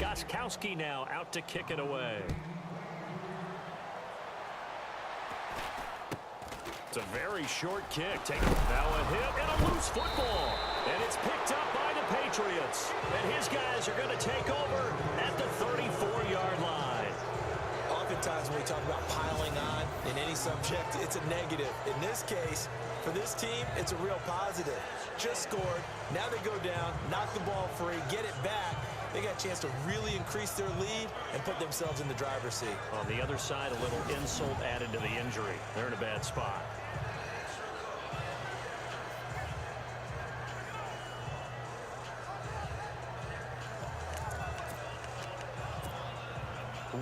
Gostkowski now out to kick it away. It's a very short kick. Now a hit and a loose football. And it's picked up by the Patriots. And his guys are going to take over at the 34-yard line. Oftentimes when we talk about piling on in any subject, it's a negative. In this case, for this team, it's a real positive. Just scored. Now they go down, knock the ball free, get it back. They got a chance to really increase their lead and put themselves in the driver's seat. On the other side, a little insult added to the injury. They're in a bad spot.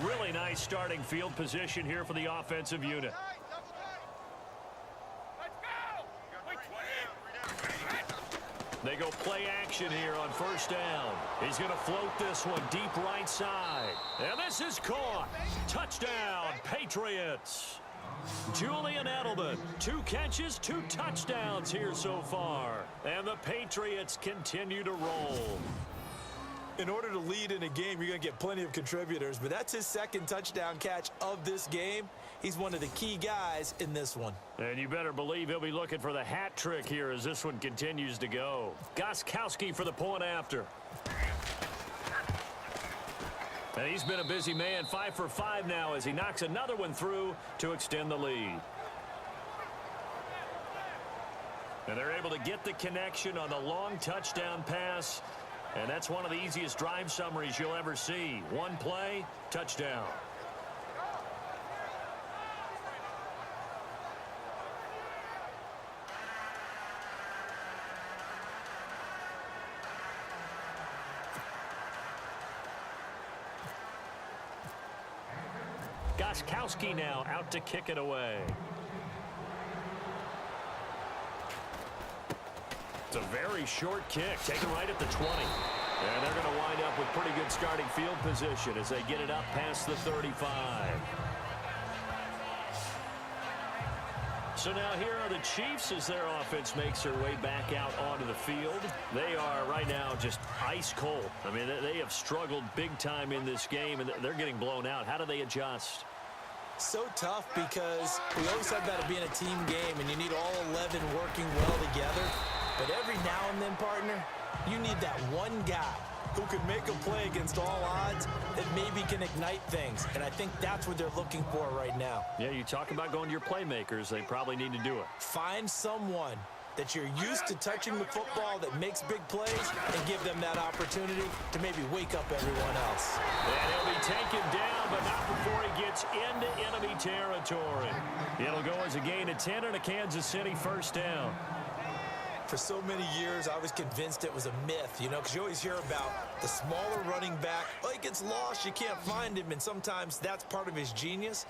Really nice starting field position here for the offensive unit. They go play action here on first down. He's going to float this one deep right side. And this is caught. Touchdown, Patriots. Julian Edelman, 2 catches, 2 touchdowns here so far. And the Patriots continue to roll. In order to lead in a game, you're going to get plenty of contributors, but that's his second touchdown catch of this game. He's one of the key guys in this one. And you better believe he'll be looking for the hat trick here as this one continues to go. Gostkowski for the point after. And he's been a busy man, 5 for 5 now as he knocks another one through to extend the lead. And they're able to get the connection on the long touchdown pass. And that's one of the easiest drive summaries you'll ever see. One play, touchdown. Gostkowski now out to kick it away. It's a very short kick, taken right at the 20. And they're going to wind up with pretty good starting field position as they get it up past the 35. So now here are the Chiefs as their offense makes their way back out onto the field. They are right now just ice cold. I mean, they have struggled big time in this game, and they're getting blown out. How do they adjust? So tough because we always talk about it being a team game, and you need all 11 working well together. But every now and then, partner, you need that one guy who can make a play against all odds that maybe can ignite things. And I think that's what they're looking for right now. Yeah, you talk about going to your playmakers. They probably need to do it. Find someone that you're used to touching the football that makes big plays and give them that opportunity to maybe wake up everyone else. And he'll be taken down, but not before he gets into enemy territory. It'll go as a gain of 10 and a Kansas City first down. For so many years, I was convinced it was a myth, you know, because you always hear about the smaller running back. Oh, he gets lost, you can't find him, and sometimes that's part of his genius.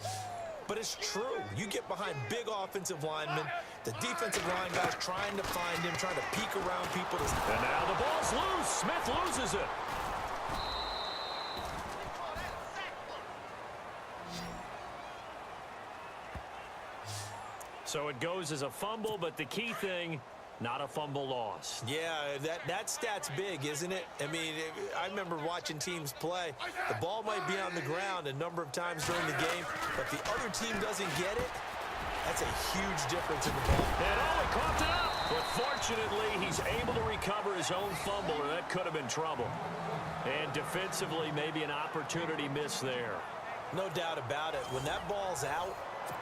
But it's true. You get behind big offensive linemen, the defensive line guys trying to find him, trying to peek around people. And now the ball's loose. Smith loses it. So it goes as a fumble, but the key thing, not a fumble loss. Yeah, that stat's big, isn't it? I mean, I remember watching teams play. The ball might be on the ground a number of times during the game, but the other team doesn't get it. That's a huge difference in the ball. And he coughed it up. But fortunately, he's able to recover his own fumble, or that could have been trouble. And defensively, maybe an opportunity miss there. No doubt about it. When that ball's out,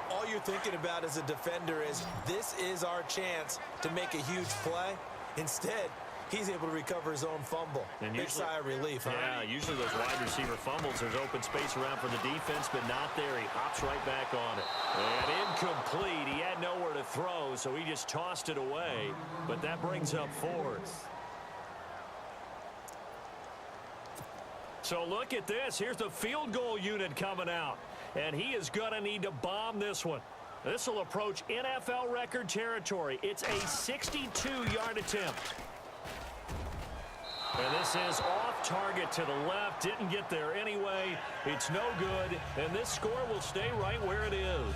all you're thinking about as a defender is, this is our chance to make a huge play. Instead, he's able to recover his own fumble. And big sigh of relief, huh? Yeah, usually those wide receiver fumbles, there's open space around for the defense, but not there. He hops right back on it. And incomplete. He had nowhere to throw, so he just tossed it away. But that brings up fourth. So look at this. Here's the field goal unit coming out. And he is going to need to bomb this one. This will approach NFL record territory. It's a 62-yard attempt. And this is off target to the left. Didn't get there anyway. It's no good. And this score will stay right where it is.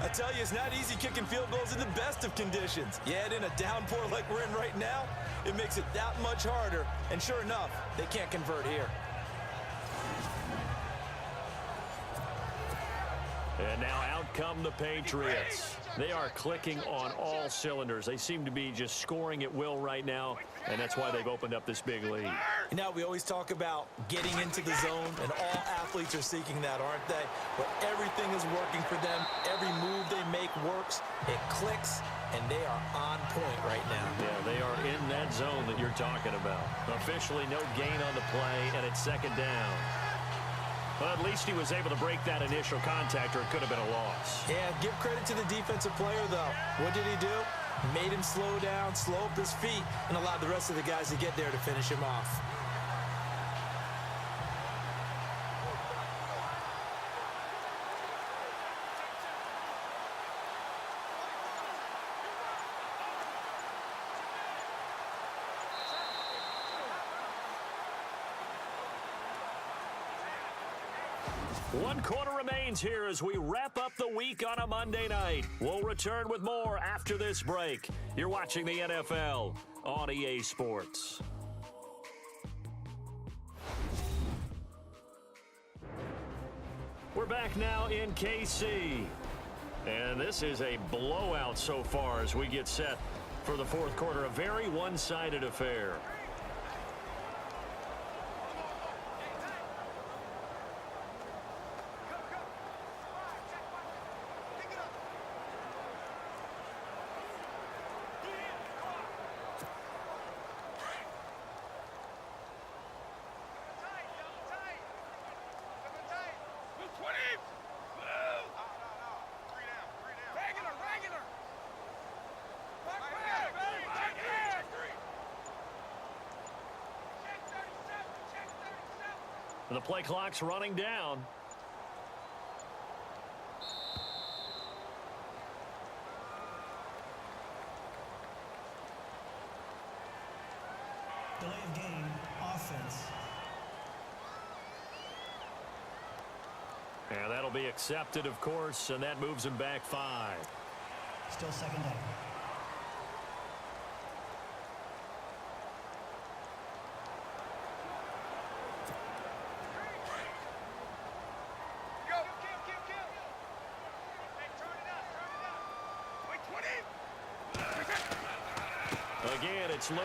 I tell you, it's not easy kicking field goals in the best of conditions. Yet in a downpour like we're in right now, it makes it that much harder. And sure enough, they can't convert here. And now out come the Patriots. They are clicking on all cylinders. They seem to be just scoring at will right now, and that's why they've opened up this big lead. You know, we always talk about getting into the zone, and all athletes are seeking that, aren't they? Where everything is working for them, every move they make works, it clicks, and they are on point right now. Yeah, they are in that zone that you're talking about. Officially no gain on the play, and it's second down. Well, at least he was able to break that initial contact, or it could have been a loss. Yeah, give credit to the defensive player, though. What did he do? Made him slow down, slow up his feet, and allowed the rest of the guys to get there to finish him off. One quarter remains here as we wrap up the week on a Monday night. We'll return with more after this break. You're watching the NFL on EA Sports. We're back now in KC. And this is a blowout so far as we get set for the fourth quarter. A very one-sided affair. The play clock's running down. Delay of game, offense. And that'll be accepted, of course, and that moves him back 5. Still second down. Again, it's Lewis.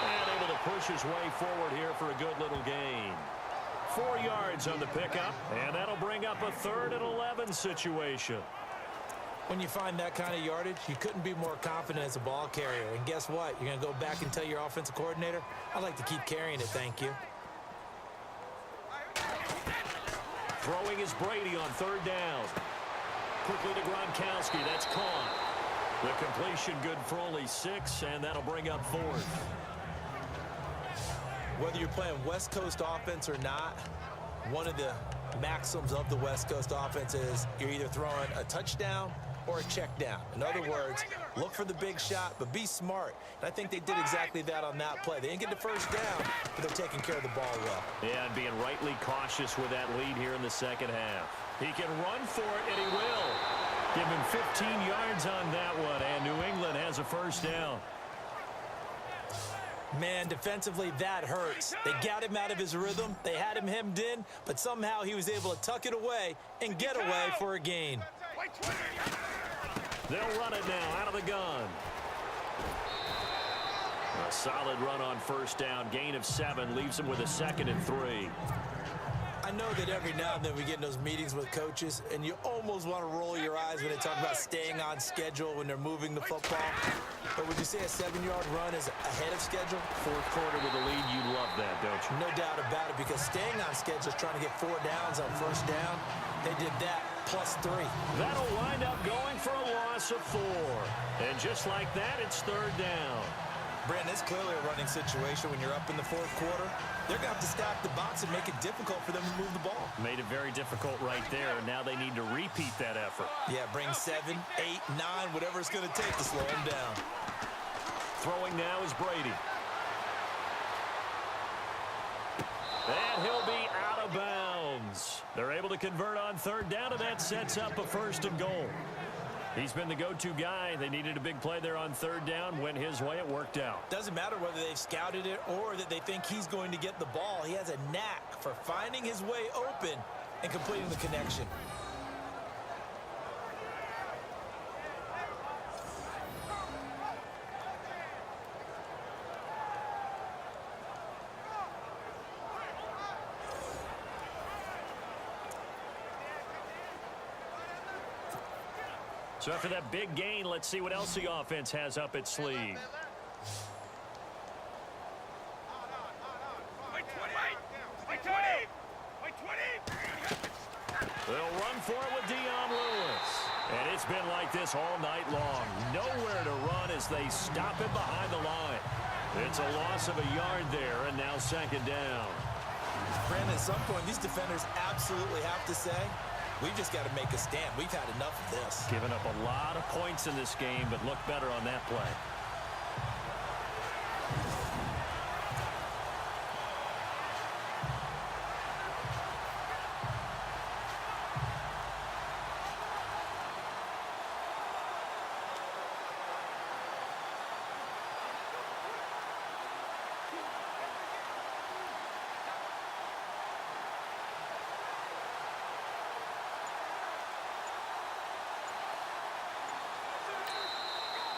And able to push his way forward here for a good little gain. 4 yards on the pickup, and that'll bring up a 3rd and 11 situation. When you find that kind of yardage, you couldn't be more confident as a ball carrier. And guess what? You're going to go back and tell your offensive coordinator, I'd like to keep carrying it, thank you. Throwing is Brady on 3rd down. Quickly to Gronkowski. That's caught. The completion good for only 6, and that'll bring up 4th. Whether you're playing West Coast offense or not, one of the maxims of the West Coast offense is you're either throwing a touchdown or a check down. In other words, look for the big shot, but be smart. And I think they did exactly that on that play. They didn't get the first down, but they're taking care of the ball well. Yeah, and being rightly cautious with that lead here in the second half. He can run for it, and he will. Give him 15 yards on that one, and New England has a first down. Man, defensively, that hurts. They got him out of his rhythm. They had him hemmed in, but somehow he was able to tuck it away and get away for a gain. They'll run it now out of the gun. A solid run on first down. Gain of 7 leaves him with a 2nd and 3. I know that every now and then we get in those meetings with coaches, and you almost want to roll your eyes when they talk about staying on schedule when they're moving the football. But would you say a 7-yard run is ahead of schedule? Fourth quarter with a lead, you love that, don't you? No doubt about it, because staying on schedule is trying to get 4 downs on first down. They did that plus 3. That'll wind up going for a loss of 4. And just like that, it's 3rd down. Brandon, it's clearly a running situation when you're up in the fourth quarter. They're going to have to stack the box and make it difficult for them to move the ball. Made it very difficult right there. Now they need to repeat that effort. Yeah, bring 7, 8, 9, whatever it's going to take to slow them down. Throwing now is Brady. And he'll be out of bounds. They're able to convert on 3rd down, and that sets up a 1st and goal. He's been the go-to guy. They needed a big play there on 3rd down. Went his way. It worked out. Doesn't matter whether they've scouted it or that they think he's going to get the ball. He has a knack for finding his way open and completing the connection. So after that big gain, let's see what else the offense has up its sleeve. They'll run for it with Dion Lewis. And it's been like this all night long. Nowhere to run as they stop him behind the line. It's a loss of a yard there, and now second down. Brandon, at some point, these defenders absolutely have to say, we've just got to make a stand. We've had enough of this. Giving up a lot of points in this game, but look better on that play.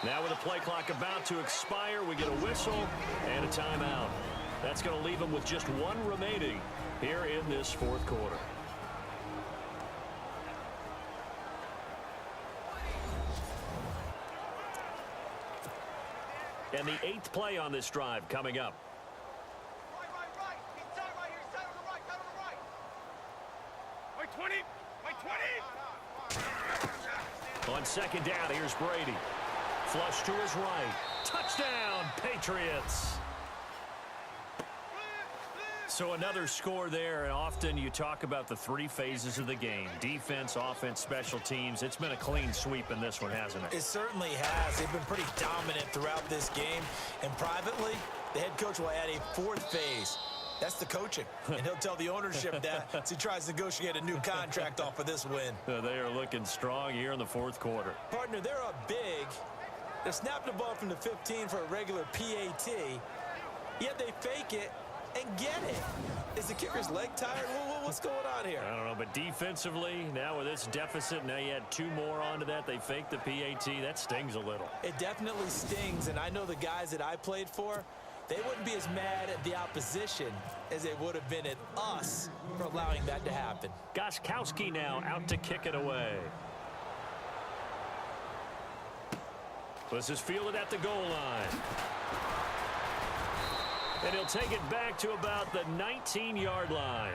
Now with the play clock about to expire, we get a whistle and a timeout. That's going to leave them with just one remaining here in this fourth quarter. And the 8th play on this drive coming up. On second down, here's Brady. Flush to his right. Touchdown, Patriots. So another score there, and often you talk about the three phases of the game. Defense, offense, special teams. It's been a clean sweep in this one, hasn't it? It certainly has. They've been pretty dominant throughout this game. And privately, the head coach will add a fourth phase. That's the coaching. And he'll tell the ownership that as he tries to negotiate a new contract off of this win. They are looking strong here in the fourth quarter. Partner, they're up big. They're snapping the ball from the 15 for a regular PAT, yet they fake it and get it. Is the kicker's leg tired? What's going on here? I don't know, but defensively, now with this deficit, now you add two more onto that. They fake the PAT. That stings a little. It definitely stings, and I know the guys that I played for, they wouldn't be as mad at the opposition as they would have been at us for allowing that to happen. Gostkowski now out to kick it away. This is fielded at the goal line. And he'll take it back to about the 19-yard line.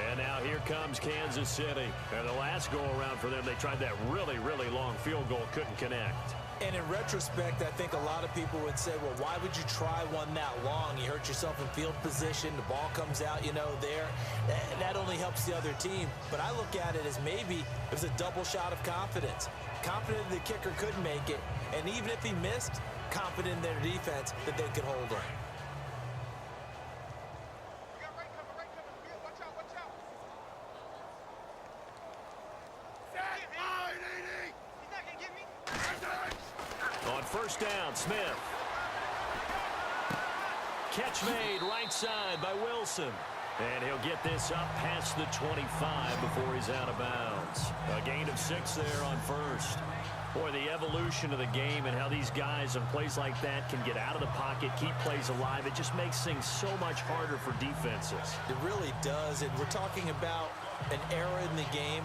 And now here comes Kansas City. And the last go-around for them, they tried that really, really long field goal, couldn't connect. And in retrospect, I think a lot of people would say, well, why would you try one that long? You hurt yourself in field position. The ball comes out, there. That only helps the other team. But I look at it as maybe it was a double shot of confidence. Confident the kicker could make it. And even if he missed, confident in their defense that they could hold him. On first down, Smith. Catch made right side by Wilson. And he'll get this up past the 25 before he's out of bounds. A gain of 6 there on first. Boy, the evolution of the game and how these guys in plays like that can get out of the pocket, keep plays alive, it just makes things so much harder for defenses. It really does. And we're talking about an era in the game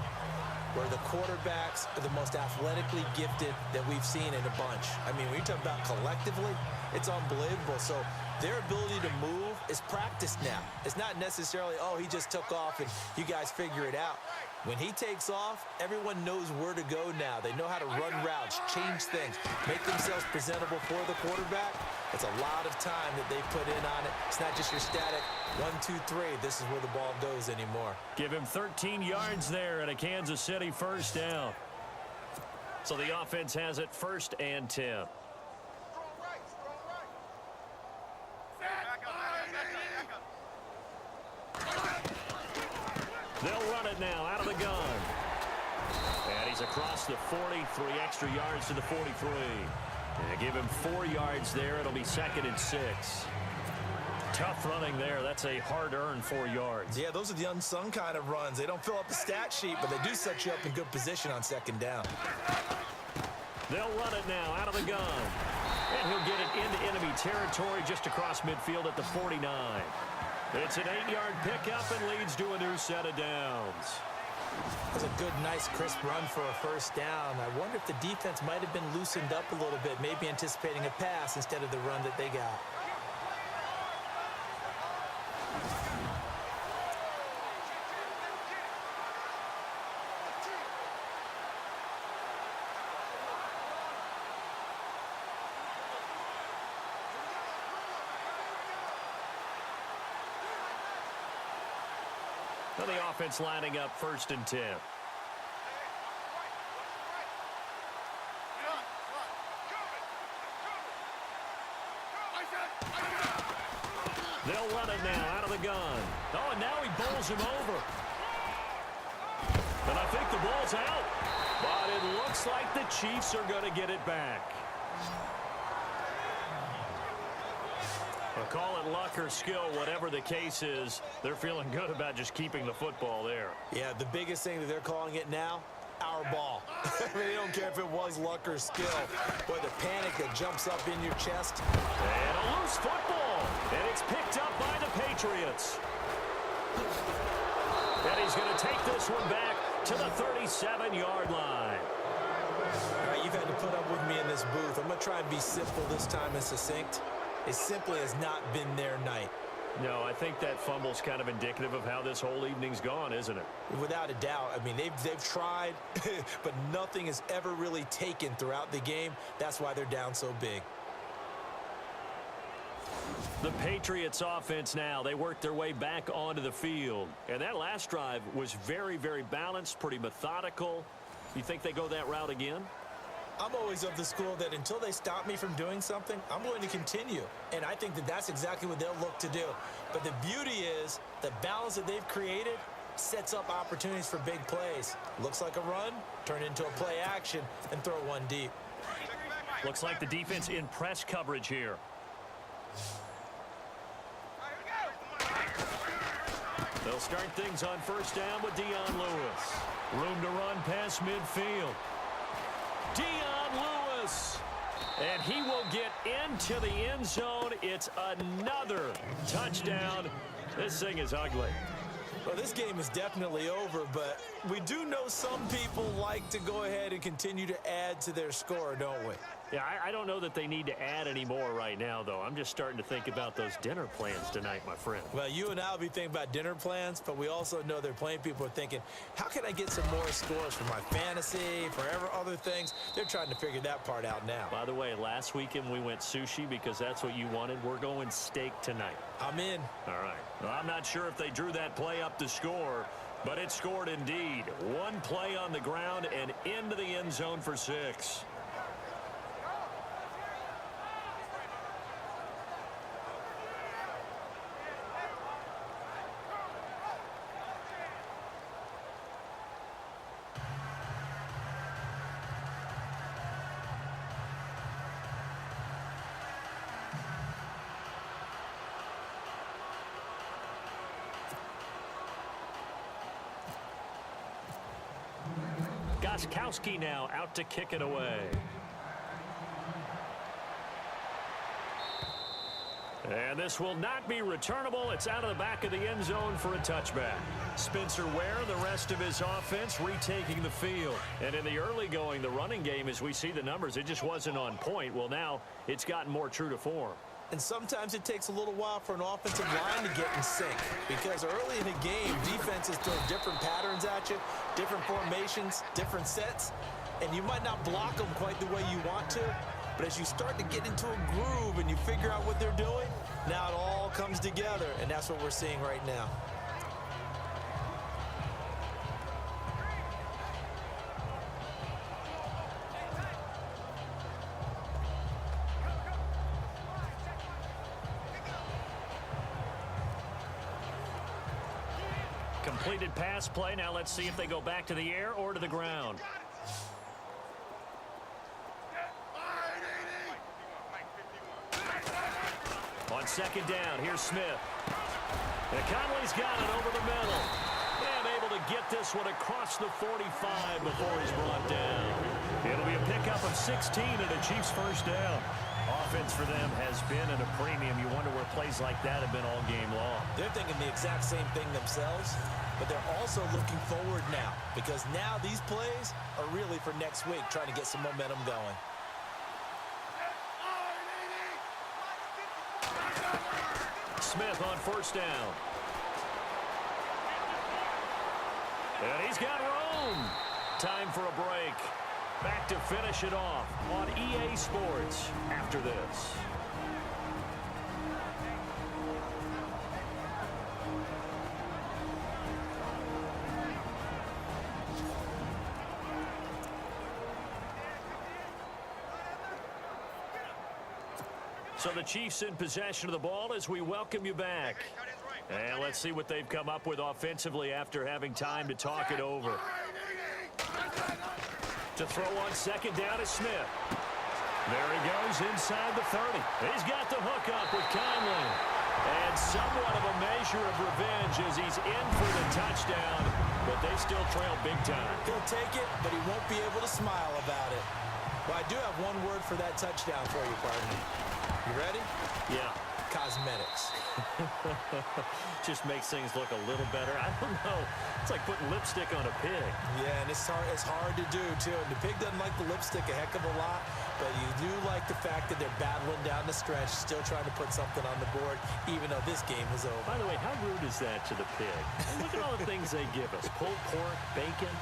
where the quarterbacks are the most athletically gifted that we've seen in a bunch. I mean, when you talk about collectively, it's unbelievable. So their ability to move is practiced now. It's not necessarily, oh, he just took off and you guys figure it out. When he takes off, everyone knows where to go now. They know how to run routes, change things, make themselves presentable for the quarterback. It's a lot of time that they put in on it. It's not just your static 1, 2, 3. This is where the ball goes anymore. Give him 13 yards there and a Kansas City first down. So the offense has it 1st and 10. They'll run it now out of the gun. And he's across the 40, 3 extra yards to the 43. And give him 4 yards there. It'll be 2nd and 6. Tough running there. That's a hard-earned 4 yards. Yeah, those are the unsung kind of runs. They don't fill up the stat sheet, but they do set you up in good position on 2nd down. They'll run it now out of the gun. And he'll get it into enemy territory just across midfield at the 49. It's an 8-yard pickup and leads to a new set of downs. It was a good, nice, crisp run for a first down. I wonder if the defense might have been loosened up a little bit, maybe anticipating a pass instead of the run that they got. Well, the offense lining up 1st and 10. They'll run it now out of the gun. Oh, and now he bowls him over. And I think the ball's out. But it looks like the Chiefs are going to get it back. Well, call it luck or skill, whatever the case is, they're feeling good about just keeping the football there. Yeah, the biggest thing that they're calling it now, our ball. They don't care if it was luck or skill. Boy, the panic that jumps up in your chest. And a loose football. And it's picked up by the Patriots. And he's going to take this one back to the 37-yard line. All right, you've had to put up with me in this booth. I'm going to try and be simple this time and succinct. It simply has not been their night. No, I think that fumble's kind of indicative of how this whole evening's gone, isn't it? Without a doubt. I mean, they've tried, but nothing has ever really taken throughout the game. That's why they're down so big. The Patriots offense now, they work their way back onto the field. And that last drive was very, very balanced, pretty methodical. You think they go that route again? I'm always of the school that until they stop me from doing something, I'm going to continue. And I think that that's exactly what they'll look to do. But the beauty is the balance that they've created sets up opportunities for big plays. Looks like a run, turn into a play action, and throw one deep. Looks like the defense in press coverage here. They'll start things on 1st down with Dion Lewis. Room to run past midfield. Dion Lewis, and he will get into the end zone. It's another touchdown. This thing is ugly. Well, this game is definitely over, but we do know some people like to go ahead and continue to add to their score, don't we? Yeah, I don't know that they need to add any more right now, though. I'm just starting to think about those dinner plans tonight, my friend. Well, you and I will be thinking about dinner plans, but we also know they're playing people are thinking, how can I get some more scores for my fantasy, for other things? They're trying to figure that part out now. By the way, last weekend we went sushi because that's what you wanted. We're going steak tonight. I'm in. All right. Well, I'm not sure if they drew that play up to score, but it scored indeed. One play on the ground and into the end zone for 6. Gostkowski now out to kick it away. And this will not be returnable. It's out of the back of the end zone for a touchback. Spencer Ware, the rest of his offense, retaking the field. And in the early going, the running game, as we see the numbers, it just wasn't on point. Well, now it's gotten more true to form. And sometimes it takes a little while for an offensive line to get in sync, because early in the game, defenses throw different patterns at you, different formations, different sets, and you might not block them quite the way you want to, but as you start to get into a groove and you figure out what they're doing, now it all comes together, and that's what we're seeing right now. Completed pass play. Now let's see if they go back to the air or to the ground. On 2nd down, here's Smith. And Conley's got it over the middle. And able to get this one across the 45 before he's brought down. It'll be a pickup of 16 and a Chiefs first down. Offense for them has been at a premium. You wonder where plays like that have been all game long. They're thinking the exact same thing themselves, but they're also looking forward now because now these plays are really for next week, trying to get some momentum going. Smith on first down. And he's got room. Time for a break. Back to finish it off on EA Sports after this. So the Chiefs in possession of the ball as we welcome you back. And let's see what they've come up with offensively after having time to talk it over. To throw on second down is Smith. There he goes inside the 30. He's got the hook up with Conley. And somewhat of a measure of revenge as he's in for the touchdown, but they still trail big time. He'll take it, but he won't be able to smile about it. Well, I do have one word for that touchdown for you, partner. You ready? Yeah. Cosmetics. Just makes things look a little better. I don't know. It's like putting lipstick on a pig. Yeah, and it's hard to do, too. And the pig doesn't like the lipstick a heck of a lot, but you do like the fact that they're battling down the stretch, still trying to put something on the board, even though this game is over. By the way, how rude is that to the pig? And look at all the things they give us. Pulled pork, bacon.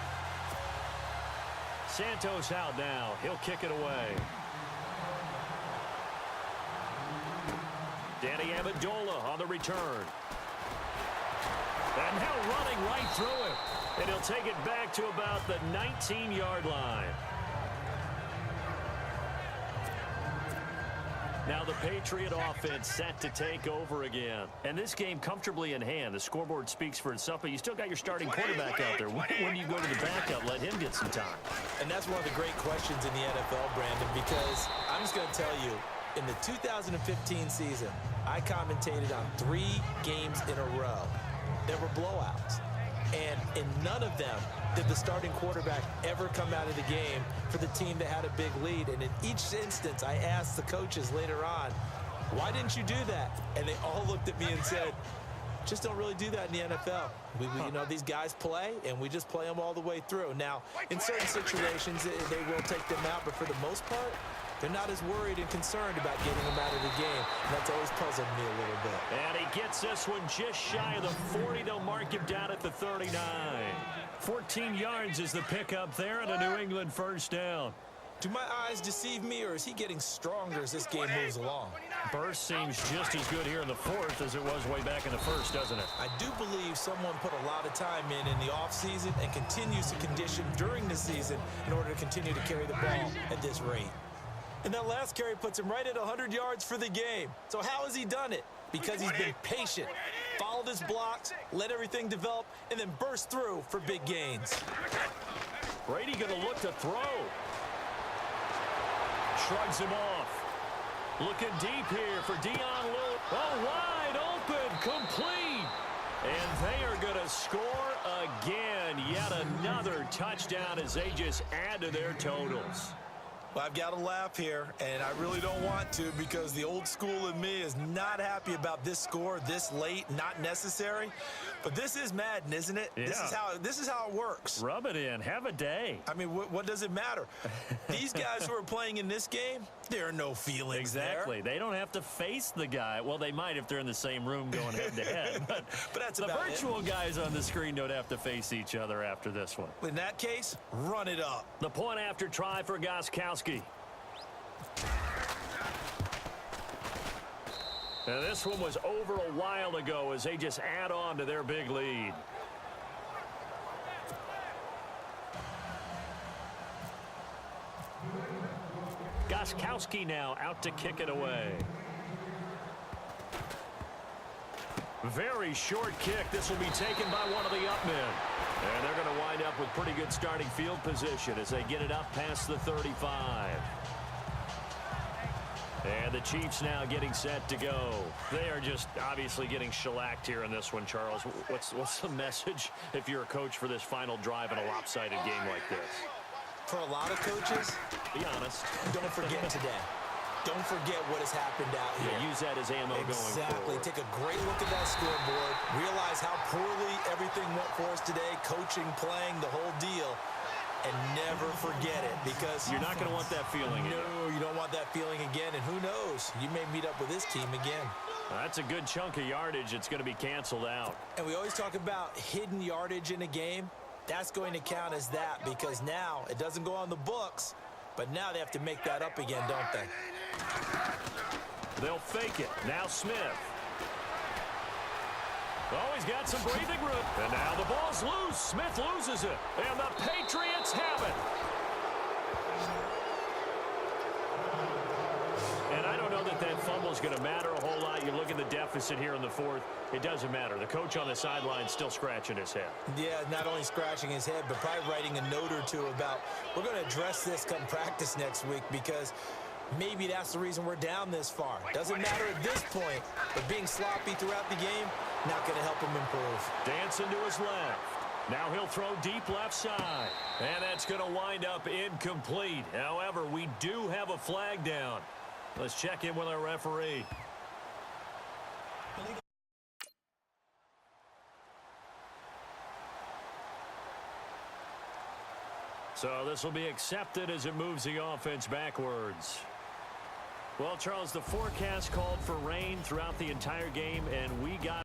Santos out now. He'll kick it away. Danny Amendola on the return. And now running right through him. And he'll take it back to about the 19-yard line. Now the Patriot offense set to take over again. And this game comfortably in hand. The scoreboard speaks for itself, but you still got your starting quarterback out there. When you go to the backup, let him get some time. And that's one of the great questions in the NFL, Brandon, because I'm just going to tell you, in the 2015 season, I commentated on 3 games in a row. There were blowouts. And in none of them did the starting quarterback ever come out of the game for the team that had a big lead. And in each instance, I asked the coaches later on, why didn't you do that? And they all looked at me and said, just don't really do that in the NFL. You know, these guys play, and we just play them all the way through. Now, in certain situations, they will take them out, but for the most part, they're not as worried and concerned about getting them out of the game. And that's always puzzled me a little bit. And he gets this one just shy of the 40. They'll mark him down at the 39. 14 yards is the pickup there and a New England first down. Do my eyes deceive me, or is he getting stronger as this game moves along? Burst seems just as good here in the fourth as it was way back in the first, doesn't it? I do believe someone put a lot of time in the offseason and continues to condition during the season in order to continue to carry the ball at this rate. And that last carry puts him right at 100 yards for the game. So how has he done it? Because he's been patient, followed his blocks, let everything develop, and then burst through for big gains. Brady going to look to throw. Shrugs him off. Looking deep here for Dion Lewis. Oh, wide open, complete. And they are going to score again. Yet another touchdown as they just add to their totals. Well, I've got to laugh here, and I really don't want to because the old school in me is not happy about this score this late, not necessary. But this is Madden, isn't it? Yeah. This is how it works. Rub it in. Have a day. I mean, what does it matter? These guys who are playing in this game, there are no feelings Exactly. there. They don't have to face the guy. Well, they might if they're in the same room going head-to-head. But that's the about virtual guys on the screen don't have to face each other after this one. In that case, run it up. The point after try for Gostkowski. Now, this one was over a while ago as they just add on to their big lead. Gostkowski now out to kick it away. Very short kick. This will be taken by one of the up men. And they're going to wind up with pretty good starting field position as they get it up past the 35. And the Chiefs now getting set to go. They are just obviously getting shellacked here in this one, Charles. What's the message if you're a coach for this final drive in a lopsided game like this? For a lot of coaches, Be honest. don't forget today. Don't forget what has happened out here. Yeah, use that as ammo going forward. Exactly. Take a great look at that scoreboard. Realize how poorly everything went for us today. Coaching, playing, the whole deal. And never forget it, because You're not going to want that feeling again. No, you don't want that feeling again. And who knows? You may meet up with this team again. That's a good chunk of yardage. It's going to be canceled out. And we always talk about hidden yardage in a game. That's going to count as that, because now it doesn't go on the books, but now they have to make that up again, don't they? They'll fake it. Now Smith. Oh, he's got some breathing room. And now the ball's loose. Smith loses it. And the Patriots have it. And I don't know that fumble is going to matter a whole lot. You look at the deficit here in the fourth. It doesn't matter. The coach on the sideline still scratching his head. Yeah, not only scratching his head, but probably writing a note or two about, we're going to address this come practice next week, because maybe that's the reason we're down this far. Doesn't matter at this point, but being sloppy throughout the game, not going to help him improve. Dancing to his left. Now he'll throw deep left side. And that's going to wind up incomplete. However, we do have a flag down. Let's check in with our referee. So this will be accepted as it moves the offense backwards. Well, Charles, the forecast called for rain throughout the entire game, and we got